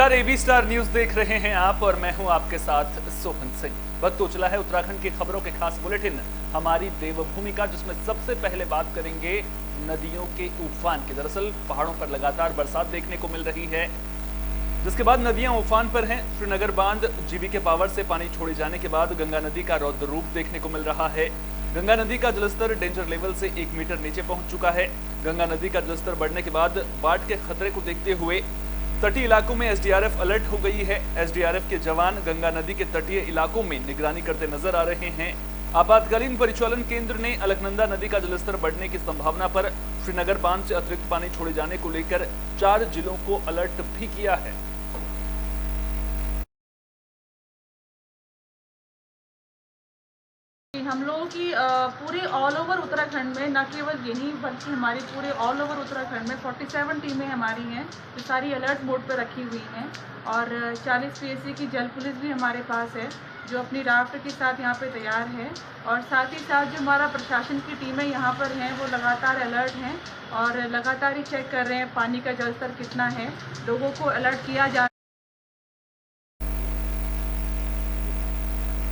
नमस्कार, AB star news देख रहे हैं आप और मैं हूं आपके साथ सोहन सिंह। वक्त हो चला है उत्तराखंड की खबरों के खास बुलेटिन हमारी देवभूमि का, जिसमें सबसे पहले बात करेंगे नदियों के उफान की। दरअसल पहाड़ों पर लगातार बरसात देखने को मिल रही है, जिसके बाद नदियां उफान पर हैं। श्रीनगर बांध जीवीके पावर से पानी छोड़े जाने के बाद गंगा नदी का रौद्र रूप देखने को मिल रहा है। गंगा नदी का जलस्तर डेंजर लेवल से 1 मीटर नीचे पहुंच चुका है। गंगा नदी का जलस्तर बढ़ने के बाद बाढ़ के खतरे को देखते हुए तटीय इलाकों में एसडीआरएफ अलर्ट हो गई है। एसडीआरएफ के जवान गंगा नदी के तटीय इलाकों में निगरानी करते नजर आ रहे हैं। आपातकालीन परिचालन केंद्र ने अलकनंदा नदी का जलस्तर बढ़ने की संभावना पर श्रीनगर बांध से अतिरिक्त पानी छोड़े जाने को लेकर 4 जिलों को अलर्ट भी किया है। हम लोगों की पूरे ऑल ओवर उत्तराखंड में, न केवल यहीं बल्कि हमारी पूरे ऑल ओवर उत्तराखंड में 47 टीमें हमारी हैं जो सारी अलर्ट मोड पर रखी हुई हैं और 40 पीएससी की जल पुलिस भी हमारे पास है जो अपनी राफ्ट के साथ यहाँ पे तैयार है। और साथ ही साथ जो हमारा प्रशासन की टीमें यहाँ पर हैं वो लगातार अलर्ट हैं और लगातार ही चेक कर रहे हैं पानी का जलस्तर कितना है। लोगों को अलर्ट किया जा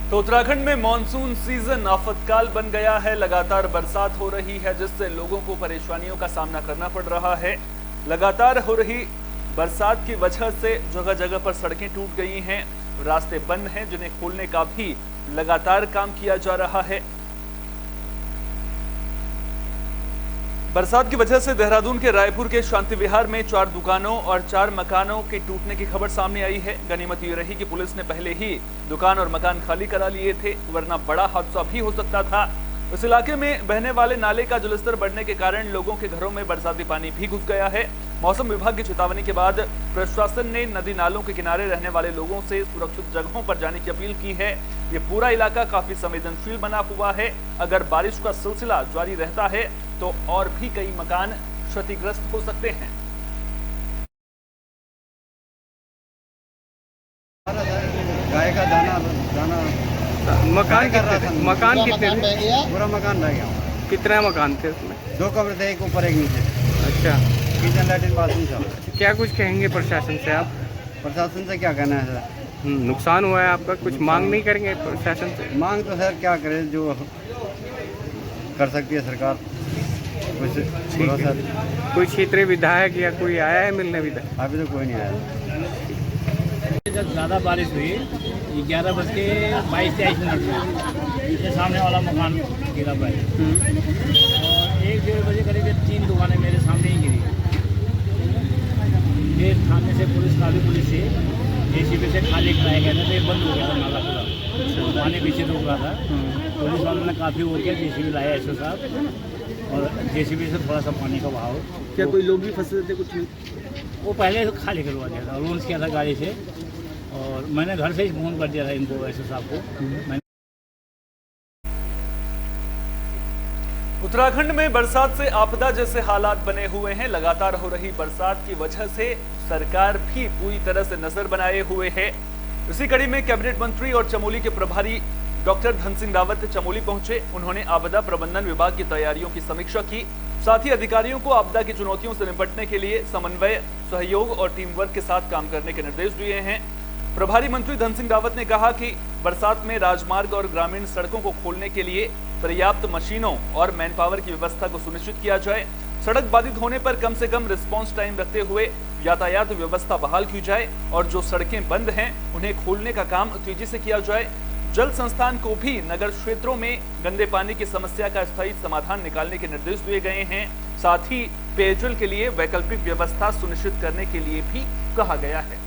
तो उत्तराखंड में मॉनसून सीजन आफतकाल बन गया है। लगातार बरसात हो रही है, जिससे लोगों को परेशानियों का सामना करना पड़ रहा है। लगातार हो रही बरसात की वजह से जगह जगह पर सड़कें टूट गई हैं, रास्ते बंद हैं, जिन्हें खोलने का भी लगातार काम किया जा रहा है। बरसात की वजह से देहरादून के रायपुर के शांति विहार में 4 दुकानों और 4 मकानों के टूटने की खबर सामने आई है। गनीमत ये रही कि पुलिस ने पहले ही दुकान और मकान खाली करा लिए थे, वरना बड़ा हादसा भी हो सकता था। इस इलाके में बहने वाले नाले का जलस्तर बढ़ने के कारण लोगों के घरों में बरसाती पानी भी घुस गया है। मौसम विभाग की चेतावनी के बाद प्रशासन ने नदी नालों के किनारे रहने वाले लोगों से सुरक्षित जगहों पर जाने की अपील की है। ये पूरा इलाका काफी संवेदनशील बना हुआ है। अगर बारिश का सिलसिला जारी रहता है तो और भी कई मकान क्षतिग्रस्त हो सकते हैं। गाय का दाना मकान कितने पूरा मकान रह गया। कितना मकान थे उसमें? 2 कमरे थे, एक ऊपर एक नीचे। अच्छा, किचन लैट्रिन बाथरूम सब। क्या कुछ कहेंगे प्रशासन से आप? प्रशासन से क्या कहना है सर? नुकसान हुआ है आपका, कुछ मांग नहीं करेंगे प्रशासन से? मांग तो सर क्या करे, जो कर सकती है सरकार कुछ थोड़ा सा। कोई क्षेत्रीय विधायक या कोई आया है मिलने? विधायक अभी तो कोई नहीं आया। जब ज़्यादा बारिश हुई 11:22-23 में ये सामने वाला मकान गिरा पाए और 1-1:30 बजे करीब 3 दुकानें मेरे सामने ही गिरी। फिर थाने से पुलिस, काफी पुलिस से जेसीबी से खाली कराया गया था, तो बंद हो गया था नाला पूरा, पानी पीछे रुक रहा था। पुलिस वालों ने काफ़ी वो किया, जेसीबी लाया एसओ साहब और जेसीबी से थोड़ा सा पानी का बहाव। क्या कोई लोग भी फंसे थे? कुछ नहीं, वो पहले खाली करवा दिया था, लॉन्च किया था गाड़ी से और मैंने घर से ही फोन कर दिया था इनको, एसओ साहब को। उत्तराखंड में बरसात से आपदा जैसे हालात बने हुए हैं। लगातार हो रही बरसात की वजह से सरकार भी पूरी तरह से नजर बनाए हुए है। इसी कड़ी में कैबिनेट मंत्री और चमोली के प्रभारी डॉक्टर धन सिंह रावत चमोली पहुंचे। उन्होंने आपदा प्रबंधन विभाग की तैयारियों की समीक्षा की। साथ ही अधिकारियों को आपदा की चुनौतियों से निपटने के लिए समन्वय, सहयोग और टीम वर्क के साथ काम करने के निर्देश दिए हैं। प्रभारी मंत्री धन सिंह रावत ने कहा कि बरसात में राजमार्ग और ग्रामीण सड़कों को खोलने के लिए पर्याप्त मशीनों और मैन पावर की व्यवस्था को सुनिश्चित किया जाए। सड़क बाधित होने पर कम से कम रिस्पांस टाइम रखते हुए यातायात व्यवस्था बहाल की जाए और जो सड़कें बंद हैं उन्हें खोलने का काम तेजी से किया जाए। जल संस्थान को भी नगर क्षेत्रों में गंदे पानी की समस्या का स्थायी समाधान निकालने के निर्देश दिए गए हैं। साथ ही पेयजल के लिए वैकल्पिक व्यवस्था सुनिश्चित करने के लिए भी कहा गया है।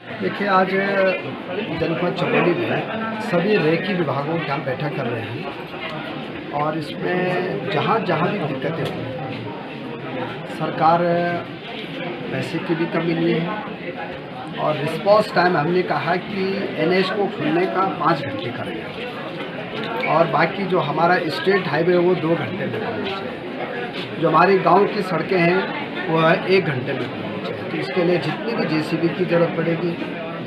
देखिए, आज जनपद चमोली में सभी रेकी विभागों के हम बैठक कर रहे हैं और इसमें जहाँ जहाँ भी दिक्कतें हुई हैं, सरकार पैसे की भी कमी नहीं है और रिस्पॉन्स टाइम हमने कहा कि एनएच को खुलने का 5 घंटे करेंगे और बाकी जो हमारा स्टेट हाईवे है वो 2 घंटे में करना चाहिए। जो हमारी गांव की सड़कें हैं वो 1 घंटे में करनी चाहिए। तो इसके लिए जितनी भी जेसीबी की ज़रूरत पड़ेगी,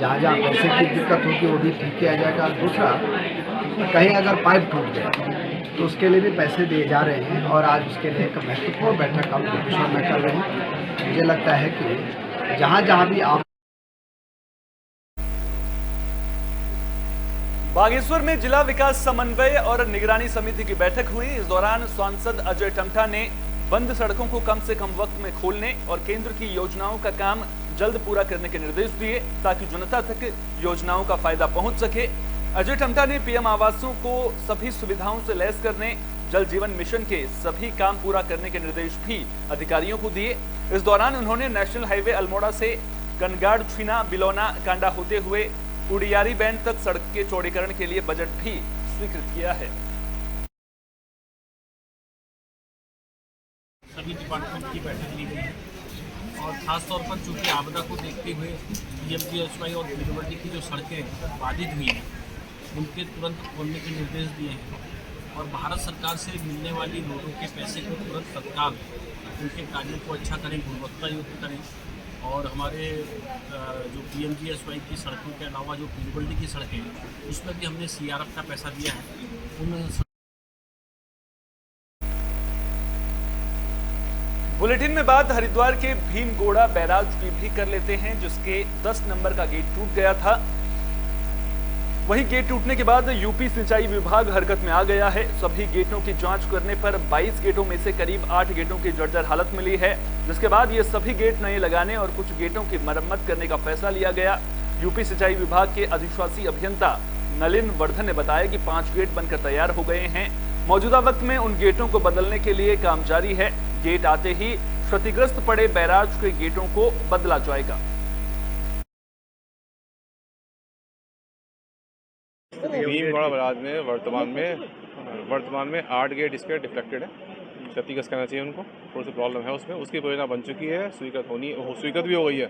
जहाँ जहाँ पैसे की दिक्कत होगी वो भी ठीक किया जाएगा। दूसरा, कहीं अगर पाइप टूट गया तो उसके लिए भी पैसे दिए जा रहे हैं और आज उसके लिए एक महत्वपूर्ण बैठक हम भुवनेश्वर में कर रहे हैं। मुझे लगता है कि जहाँ जहाँ भी आप बागेश्वर में जिला विकास समन्वय और निगरानी समिति की बैठक हुई। इस दौरान सांसद अजय टमटा ने बंद सड़कों को कम से कम वक्त में खोलने और केंद्र की योजनाओं का काम जल्द पूरा करने के निर्देश दिए ताकि जनता तक योजनाओं का फायदा पहुंच सके। अजय टमटा ने पीएम आवासों को सभी सुविधाओं से लैस करने, जल जीवन मिशन के सभी काम पूरा करने के निर्देश भी अधिकारियों को दिए। इस दौरान उन्होंने नेशनल हाईवे अल्मोड़ा से कनगाड़ छीना बिलौना कांडा होते हुए उड़ियारी बैंड तक सड़क के चौड़ीकरण के लिए बजट भी स्वीकृत किया है। सभी डिपार्टमेंट की बैठक ली गई है और खासतौर पर चूंकि आपदा को देखते हुए पीएमजीएसवाई और पीडब्ल्यूडी की जो सड़कें बाधित हुई हैं उनके तुरंत खोलने के निर्देश दिए हैं और भारत सरकार से मिलने वाली लोगों के पैसे को तुरंत तत्काल उनके कार्यों को अच्छा करें, गुणवत्ता युक्त करें और हमारे जो पीएमजीएसवाई की सड़कों के अलावा जो पीडब्ल्यूडी की सड़कें हैं उसमें भी हमने सीआरएफ का पैसा दिया है। उन बुलेटिन में बात हरिद्वार के भीमगोड़ा बैराज की भी कर लेते हैं, जिसके 10 नंबर का गेट टूट गया था। वहीं गेट टूटने के बाद यूपी सिंचाई विभाग हरकत में आ गया है। सभी गेटों की जांच करने पर 22 गेटों में से करीब 8 गेटों की जर्जर हालत मिली है, जिसके बाद ये सभी गेट नए लगाने और कुछ गेटों की मरम्मत करने का फैसला लिया गया। यूपी सिंचाई विभाग के अधिशासी अभियंता नलिन वर्धन ने बताया कि 5 गेट बनकर तैयार हो गए हैं। मौजूदा वक्त में उन गेटों को बदलने के लिए काम जारी है। गेट आते ही क्षतिग्रस्त पड़े बैराज के गेटों को बदला जाएगा। भीमगोड़ा बैराज में वर्तमान में 8 गेट इसके डिफ्लेक्टेड है। क्षतिग्रस्त करना चाहिए उनको, थोड़ी सी प्रॉब्लम है उसमें। उसकी योजना बन चुकी है, स्वीकृत भी हो गई है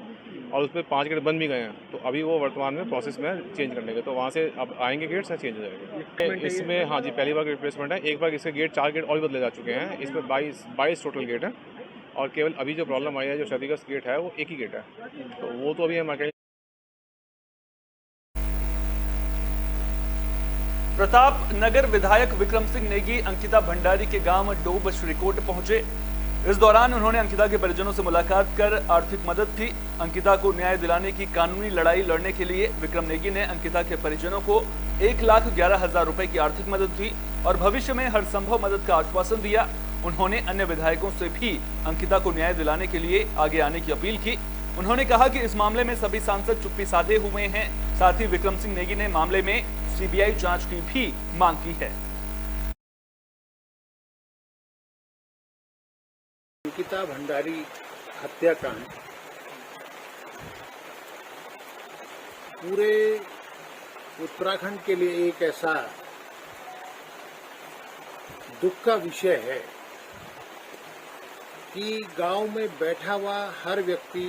और उसमें 5 गेट बन भी गए हैं। तो अभी वो वर्तमान में प्रोसेस में चेंज करने के, तो वहाँ से अब आएंगे गेट्स हैं, चेंज हो जाएंगे। इसमें हाँ जी, पहली बार रिप्लेसमेंट है। एक बार इसके गेट 4 गेट और भी बदले जा चुके हैं। इसमें 22 टोटल गेट है और केवल अभी जो प्रॉब्लम आई है, जो क्षतिग्रस्त गेट है वो एक ही गेट है, तो वो तो अभी हम प्रताप नगर विधायक विक्रम सिंह नेगी अंकिता भंडारी के गांव डोब श्रीकोट पहुंचे। इस दौरान उन्होंने अंकिता के परिजनों से मुलाकात कर आर्थिक मदद की। अंकिता को न्याय दिलाने की कानूनी लड़ाई लड़ने के लिए विक्रम नेगी ने अंकिता के परिजनों को 1,11,000 रुपए की आर्थिक मदद दी और भविष्य में हर संभव मदद का आश्वासन दिया। उन्होंने अन्य विधायकों से भी अंकिता को न्याय दिलाने के लिए आगे आने की अपील की। उन्होंने कहा कि इस मामले में सभी सांसद चुप्पी साधे हुए हैं। साथ ही विक्रम सिंह नेगी ने मामले में सीबीआई जांच की भी मांग की है। अंकिता भंडारी हत्याकांड पूरे उत्तराखंड के लिए एक ऐसा दुख का विषय है कि गांव में बैठा हुआ हर व्यक्ति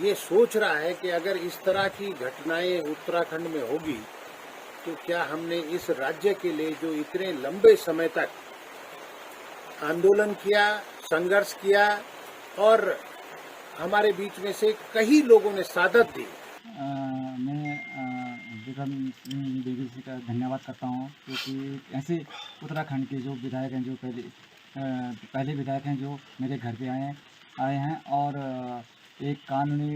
ये सोच रहा है कि अगर इस तरह की घटनाएं उत्तराखंड में होगी तो क्या हमने इस राज्य के लिए जो इतने लंबे समय तक आंदोलन किया, संघर्ष किया और हमारे बीच में से कई लोगों ने सादत दी। मैं विक्रम सिंह देवी जी का धन्यवाद करता हूँ, क्योंकि ऐसे उत्तराखंड के जो विधायक हैं, जो पहले विधायक हैं जो मेरे घर पे आए हैं और एक कानूनी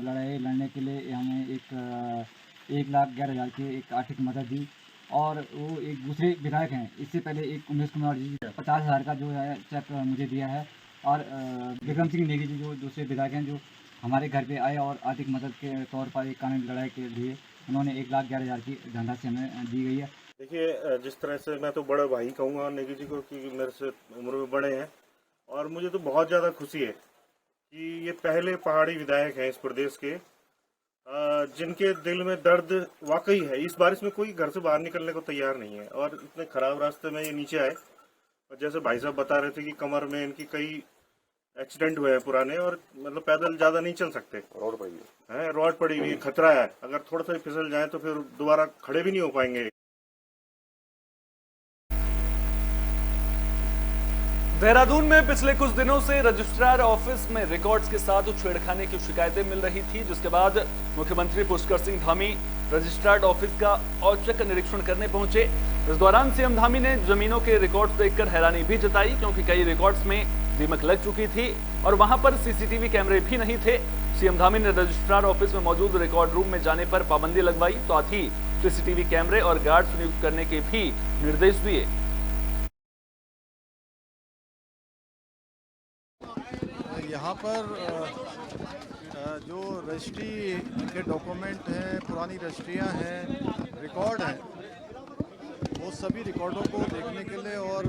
लड़ाई लड़ने के लिए हमें 1,11,000 की एक आर्थिक मदद दी। और वो एक दूसरे विधायक हैं, इससे पहले एक उमेश कुमार जी 50,000 का जो है चेक मुझे दिया है। और विक्रम सिंह नेगी जी जो दूसरे विधायक हैं जो हमारे घर पे आए और आर्थिक मदद के तौर पर एक कानूनी लड़ाई के लिए उन्होंने 1,11,000 की धनराशि हमें दी गई है। देखिए, जिस तरह से मैं तो बड़ा भाई कहूँगा नेगी जी को, कि मेरे से उम्र में बड़े हैं और मुझे तो बहुत ज़्यादा खुशी है कि ये पहले पहाड़ी विधायक हैं इस प्रदेश के जिनके दिल में दर्द वाकई है। इस बारिश में कोई घर से बाहर निकलने को तैयार नहीं है और इतने खराब रास्ते में ये नीचे आए। और जैसे भाई साहब बता रहे थे कि कमर में इनकी कई एक्सीडेंट हुए हैं पुराने, और मतलब पैदल ज़्यादा नहीं चल सकते, रोड पड़ी है, रोड पड़ी हुई, खतरा है। अगर थोड़ा सा फिसल जाए तो फिर दोबारा खड़े भी नहीं हो पाएंगे। देहरादून में पिछले कुछ दिनों से रजिस्ट्रार ऑफिस में रिकॉर्ड्स के साथ छेड़खानी की शिकायतें मिल रही थी, जिसके बाद मुख्यमंत्री पुष्कर सिंह धामी रजिस्ट्रार ऑफिस का औचक निरीक्षण करने पहुंचे। इस दौरान सीएम धामी ने जमीनों के रिकॉर्ड्स देखकर हैरानी भी जताई, क्योंकि कई रिकॉर्ड्स में दीमक लग चुकी थी और वहां पर सीसीटीवी कैमरे भी नहीं थे। सीएम धामी ने रजिस्ट्रार ऑफिस में मौजूद रिकॉर्ड रूम में जाने पर पाबंदी लगवाई, साथ ही सीसीटीवी कैमरे और गार्ड्स नियुक्त करने के भी निर्देश दिए। यहाँ पर जो रजिस्ट्री के डॉक्यूमेंट हैं, पुरानी रजिस्ट्रियाँ हैं, रिकॉर्ड हैं, वो सभी रिकॉर्डों को देखने के लिए और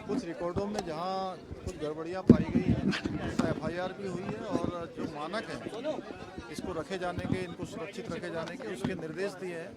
कुछ रिकॉर्डों में जहाँ कुछ गड़बड़ियाँ पाई गई हैं, उसका FIR भी हुई है और जो मानक हैं इसको रखे जाने के, इनको सुरक्षित रखे जाने के उसके निर्देश दिए हैं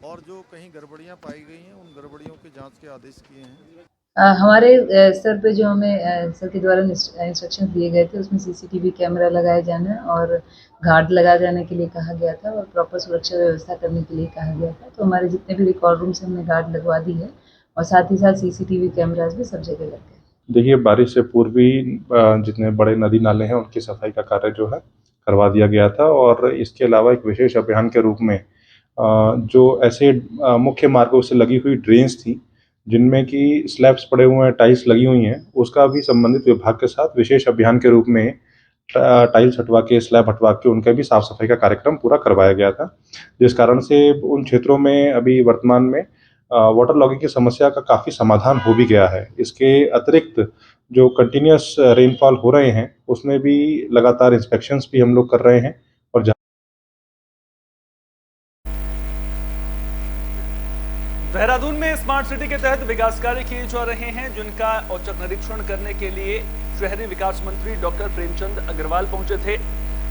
और जो कहीं गड़बड़ियाँ पाई गई हैं उन गड़बड़ियों की जांच के आदेश किए हैं। हमारे सर पे जो हमें सर के द्वारा इंस्ट्रक्शन दिए गए थे उसमें CCTV कैमरा लगाए जाना और गार्ड लगा जाने के लिए कहा गया था और प्रॉपर सुरक्षा व्यवस्था करने के लिए कहा गया था। तो हमारे जितने भी रिकॉर्ड रूम से हमने गार्ड लगवा दी है और साथ ही साथ CCTV कैमराज भी सब जगह लग गए। देखिए, बारिश से पूर्व ही जितने बड़े नदी नाले हैं उनकी सफाई का कार्य जो है करवा दिया गया था और इसके अलावा एक विशेष अभियान के रूप में जो ऐसे मुख्य मार्गों से लगी हुई ड्रेन्स थी जिनमें कि स्लैब्स पड़े हुए हैं, टाइल्स लगी हुई हैं, उसका भी संबंधित विभाग के साथ विशेष अभियान के रूप में टाइल्स हटवा के, स्लैब हटवा के उनका भी साफ सफाई का कार्यक्रम पूरा करवाया गया था, जिस कारण से उन क्षेत्रों में अभी वर्तमान में वाटर लॉगिंग की समस्या का काफ़ी समाधान हो भी गया है। इसके अतिरिक्त जो कंटिन्यूस रेनफॉल हो रहे हैं उसमें भी लगातार इंस्पेक्शंस भी हम लोग कर रहे हैं और देहरादून में स्मार्ट सिटी के तहत विकास कार्य किए जा रहे हैं, जिनका औचक निरीक्षण करने के लिए शहरी विकास मंत्री डॉक्टर प्रेमचंद अग्रवाल पहुंचे थे।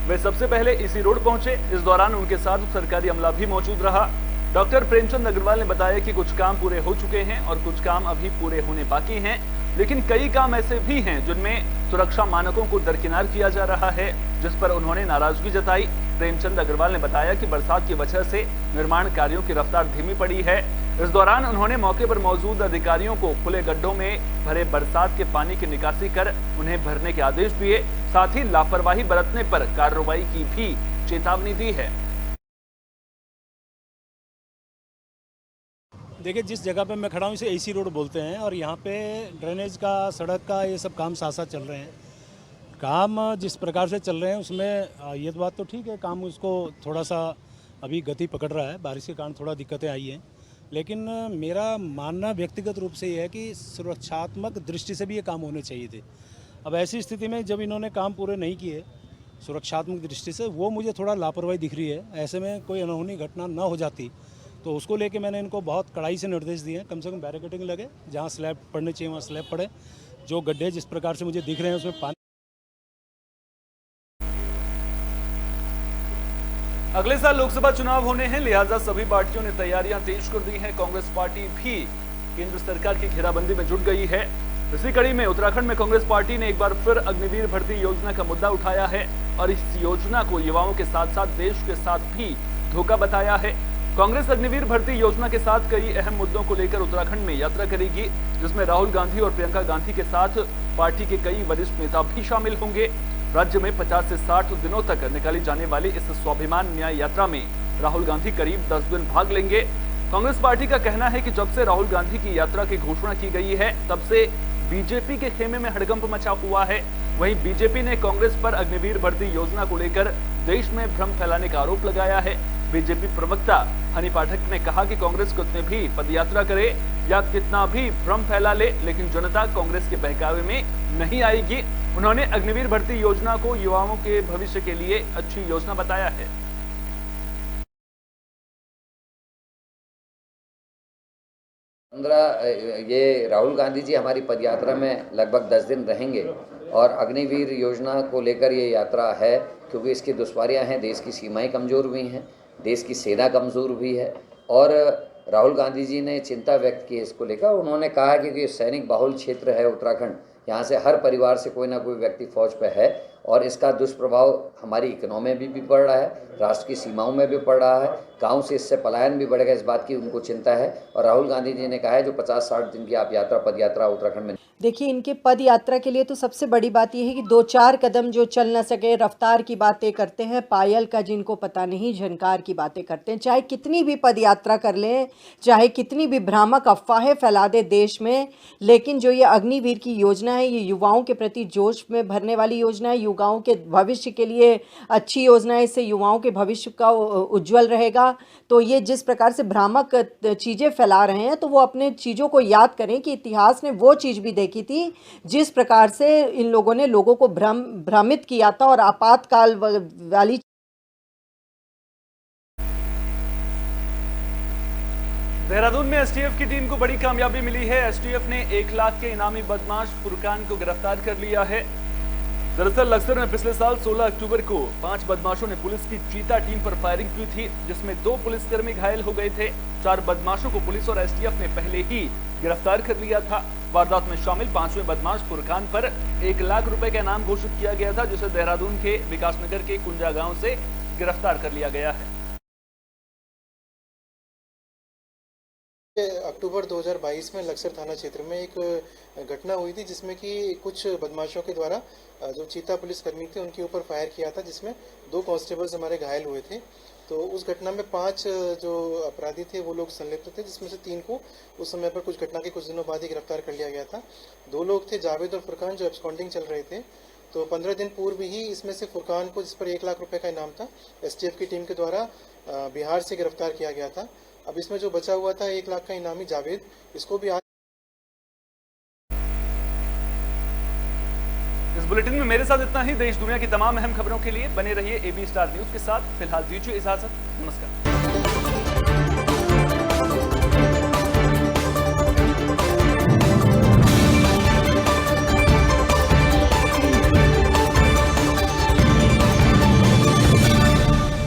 वे सबसे पहले इसी रोड पहुंचे। इस दौरान उनके साथ सरकारी अमला भी मौजूद रहा। डॉक्टर प्रेमचंद अग्रवाल ने बताया कि कुछ काम पूरे हो चुके हैं और कुछ काम अभी पूरे होने बाकी हैं, लेकिन कई काम ऐसे भी हैं जिनमें सुरक्षा मानकों को दरकिनार किया जा रहा है, जिस पर उन्होंने नाराजगी जताई। प्रेमचंद अग्रवाल ने बताया कि बरसात की वजह से निर्माण कार्यों की रफ्तार धीमी पड़ी है। इस दौरान उन्होंने मौके पर मौजूद अधिकारियों को खुले गड्ढों में भरे बरसात के पानी की निकासी कर उन्हें भरने के आदेश दिए, साथ ही लापरवाही बरतने पर कार्रवाई की भी चेतावनी दी है। देखिए, जिस जगह पे मैं खड़ा हूँ इसे AC रोड बोलते हैं और यहाँ पे ड्रेनेज का, सड़क का, ये सब काम साथ साथ चल रहे हैं। काम जिस प्रकार से चल रहे हैं उसमें ये तो बात तो ठीक है, काम उसको थोड़ा सा अभी गति पकड़ रहा है, बारिश के कारण थोड़ा दिक्कतें आई हैं, लेकिन मेरा मानना व्यक्तिगत रूप से ये है कि सुरक्षात्मक दृष्टि से भी ये काम होने चाहिए थे। अब ऐसी स्थिति में जब इन्होंने काम पूरे नहीं किए सुरक्षात्मक दृष्टि से, वो मुझे थोड़ा लापरवाही दिख रही है। ऐसे में कोई अनहोनी घटना न हो जाती तो उसको लेके मैंने इनको बहुत कड़ाई से निर्देश दिए हैं। कम से कम बैरिकेडिंग लगे, जहाँ स्लैब पड़ने चाहिए वहाँ स्लैब पड़े। जो गड्ढे जिस प्रकार से मुझे दिख रहे हैं उसमें पानी। अगले साल लोकसभा चुनाव होने हैं, लिहाजा सभी पार्टियों ने तैयारियां तेज कर दी हैं। कांग्रेस पार्टी भी केंद्र सरकार की घेराबंदी में जुट गई है। इसी कड़ी में उत्तराखंड में कांग्रेस पार्टी ने एक बार फिर अग्निवीर भर्ती योजना का मुद्दा उठाया है और इस योजना को युवाओं के साथ साथ देश के साथ भी धोखा बताया है। कांग्रेस अग्निवीर भर्ती योजना के साथ कई अहम मुद्दों को लेकर उत्तराखंड में यात्रा करेगी, जिसमें राहुल गांधी और प्रियंका गांधी के साथ पार्टी के कई वरिष्ठ नेता भी शामिल होंगे। राज्य में 50 से 60 दिनों तक निकाली जाने वाली इस स्वाभिमान न्याय यात्रा में राहुल गांधी करीब 10 दिन भाग लेंगे। कांग्रेस पार्टी का कहना है कि जब से राहुल गांधी की यात्रा की घोषणा की गई है, तब से बीजेपी के खेमे में हड़कंप मचा हुआ है। वहीं बीजेपी ने कांग्रेस पर अग्निवीर भर्ती योजना को लेकर देश में भ्रम फैलाने का आरोप लगाया है। बीजेपी प्रवक्ता हनी पाठक ने कहा कि कांग्रेस कितने भी पदयात्रा करे या कितना भी भ्रम फैला ले, लेकिन जनता कांग्रेस के बहकावे में नहीं आएगी। उन्होंने अग्निवीर भर्ती योजना को युवाओं के भविष्य के लिए अच्छी योजना बताया है। ये राहुल गांधी जी हमारी पदयात्रा में लगभग 10 दिन रहेंगे और अग्निवीर योजना को लेकर ये यात्रा है, क्योंकि इसकी दुश्वारियां हैं, देश की सीमाएं कमज़ोर हुई हैं, देश की सेना कमज़ोर हुई है और राहुल गांधी जी ने चिंता व्यक्त की इसको लेकर। उन्होंने कहा कि ये सैनिक बाहुल क्षेत्र है उत्तराखंड, यहाँ से हर परिवार से कोई ना कोई व्यक्ति फौज पे है और इसका दुष्प्रभाव हमारी इकोनॉमी में भी पड़ रहा है, राष्ट्र की सीमाओं में भी पड़ रहा है, गांव से इससे पलायन भी बढ़ेगा, इस बात की उनको चिंता है। और राहुल गांधी जी ने कहा है जो 50-60 दिन की आप यात्रा पदयात्रा उत्तराखंड में देखिए, इनके पद यात्रा के लिए तो सबसे बड़ी बात यह है कि 2-4 कदम जो चल ना सके, रफ्तार की बातें करते हैं, पायल का जिनको पता नहीं झनकार की बातें करते हैं। चाहे कितनी भी पद यात्रा कर लें, चाहे कितनी भी भ्रामक अफवाहें फैला दे देश में, लेकिन जो ये अग्निवीर की योजना है, ये युवाओं के प्रति जोश में भरने वाली योजना है, युवाओं के भविष्य के लिए अच्छी योजना है, इससे युवाओं के भविष्य का उज्ज्वल रहेगा। तो ये जिस प्रकार से भ्रामक चीज़ें फैला रहे हैं, तो वो अपने चीज़ों को याद करें कि इतिहास ने वो चीज़ भी देखी थी जिस प्रकार से इन लोगों ने लोगों को भ्रमित किया था और आपातकाल वाली। देहरादून में एसटीएफ की टीम को बड़ी कामयाबी मिली है। एसटीएफ ने 1 लाख के इनामी बदमाश फुरकान को गिरफ्तार कर लिया है। दरअसल लक्सर में पिछले साल 16 अक्टूबर को 5 बदमाशों ने पुलिस की चीता टीम पर फायरिंग की थी, जिसमें 2 पुलिसकर्मी घायल हो गए थे। 4 बदमाशों को पुलिस और एसटीएफ ने पहले ही गिरफ्तार कर लिया था। वारदात में शामिल 5वें बदमाश फुरकान पर 1 लाख रुपए का इनाम घोषित किया गया था, जिसे देहरादून के विकासनगर के कुंजा गांव से गिरफ्तार कर लिया गया है। अक्टूबर 2022 में लक्सर थाना क्षेत्र में एक घटना हुई थी, जिसमें कि कुछ बदमाशों के द्वारा जो चीता पुलिसकर्मी थे उनके ऊपर फायर किया था, जिसमें 2 कांस्टेबल्स हमारे घायल हुए थे। तो उस घटना में 5 जो अपराधी थे वो लोग संलिप्त थे, जिसमें से 3 को उस समय पर कुछ घटना के कुछ दिनों बाद ही गिरफ्तार कर लिया गया था। 2 लोग थे जावेद और फुरकान, जो एब्सकॉन्डिंग चल रहे थे। तो 15 दिन पूर्व ही इसमें से फुरकान को, जिस पर 1 लाख रुपए का इनाम था, एसटीएफ की टीम के द्वारा बिहार से गिरफ्तार किया गया था। अब इसमें जो बचा हुआ था 1 लाख का इनामी जावेद, इसको भी इस बुलेटिन में मेरे साथ इतना ही। देश दुनिया की तमाम अहम खबरों के लिए बने रहिए AB स्टार न्यूज के साथ। फिलहाल दीजिए इजाजत, नमस्कार।